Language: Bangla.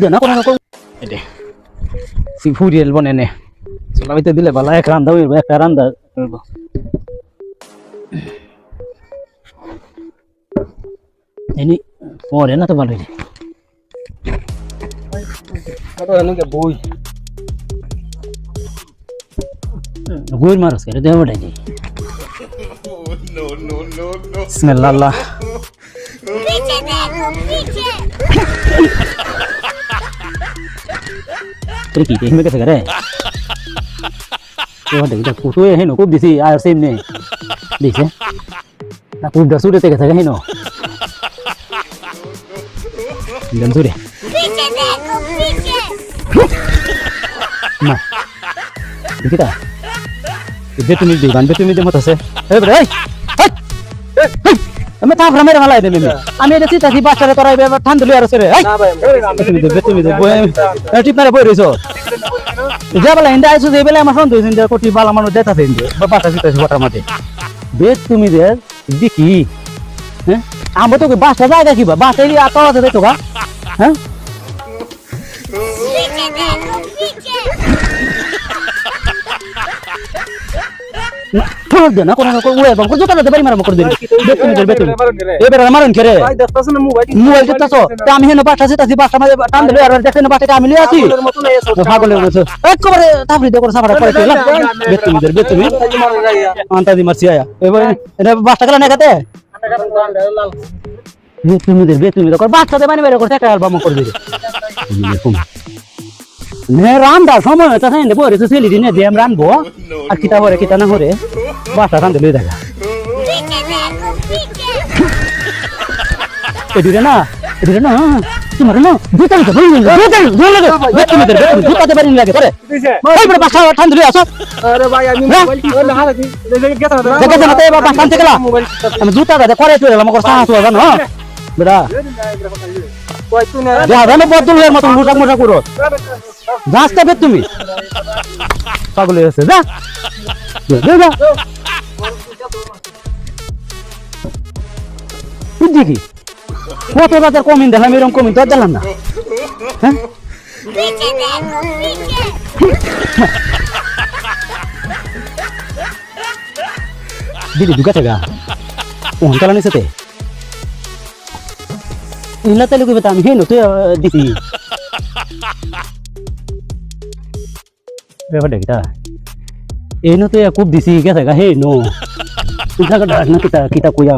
দে না কোনো এদে সি ফুরিয়েল বনে নে চলাইতে দিলে ভালো এক রান্দা হইব এক রান্দা হইব এনি পরে না তো ভালো হইছে কত এনকে বই গোল মারস করে দেব ডাই no বিসমিল্লাহ पीछे देखो पीछे तेरे की देख में कैसे करे ये देख तो कुछ है नो को दिसी आ सेम ने देख से ना को दसू देते कैसे है नो दसू दे पीछे देखो पीछे ना देखिता बेतुमी दे मत से ए बड़े আমি তা ফ্রামের মালাই দেব আমি এটা চিতাছি বাচ্চারে তোরাইবে ঠান্ডা লই আর সরে না ভাই তুমি দে টিপ মারে বই রইছো যা বলা ইন্দা আইছো যে বেলা আমার ফোন দিছেন যে কোটি বালা মানুষ দেখাতে ইন্দে বাচ্চা চিতাছি ওটার মধ্যে বেত তুমি দে দেখি হ্যাঁ আমরা তো বাচ্চা জায়গা কিবা বাচ্চা এলি আতো আছে দেখো গা হ্যাঁ দে না কোনো উড়ে বল জোতা দে বাড়ি মারা করে দে বেতুমি এবারে মারুন করে ভাই দেখতাছ না মোবাইল দেখতাছ তা আমি হেন বাচ্চা চিতাছি বাচ্চা মাঝে টান দিলে আর দেখেন বাচ্চাটা আমি লই আছি পাগলের মতো একবারে তাবরি দে করে সাফাটা করে দিলাম বেতুমি আন্তাজি মারছি আয়া এবারে এটা বাচ্চা গলা নাগাতে বেতুমি করে বাচ্চা দে বানি বাইরে করে একটা অ্যালবাম করে দিবে নে রান্দা সময় হইতা নাই দে বরে তো সেলি দিনে দে আম রানবো আর কিতা বরে কিতা না করে বাসা রান্দে লই দেখা এদিকে না তোমার না দুটাই তো বলি দুটাই লাগে বেতুমি দুটাতে বাড়ি লাগে করে ওই বড় বাসা ঠান্ডা লই আসো আরে ভাই আমি মোবাইল না হারাতি দেখে গেতা না তে বাবা শান্তি গেলা আমি দুটা দে করে তুই আমাকে সাহস হওয়া জানো বেটা কই তুই না যা রানে বদলের মত মোটা করো রাস্তা বে তুমি পাগলের আছে যা যা বুঝছি কি কত বাজার কমিন দিলাম এরকম কমিন তো দিলাম না হ্যাঁ দিদি ঢুকাতে গা ওখান চালানি সাথে ইলা তাহলে কইবে আমি হেন তুই দিছি ব্যাপারটা কিটা এই নো তুই খুব দিছি গেছে গা হে নো তুই থাকা না কিতা কিতা কইয়া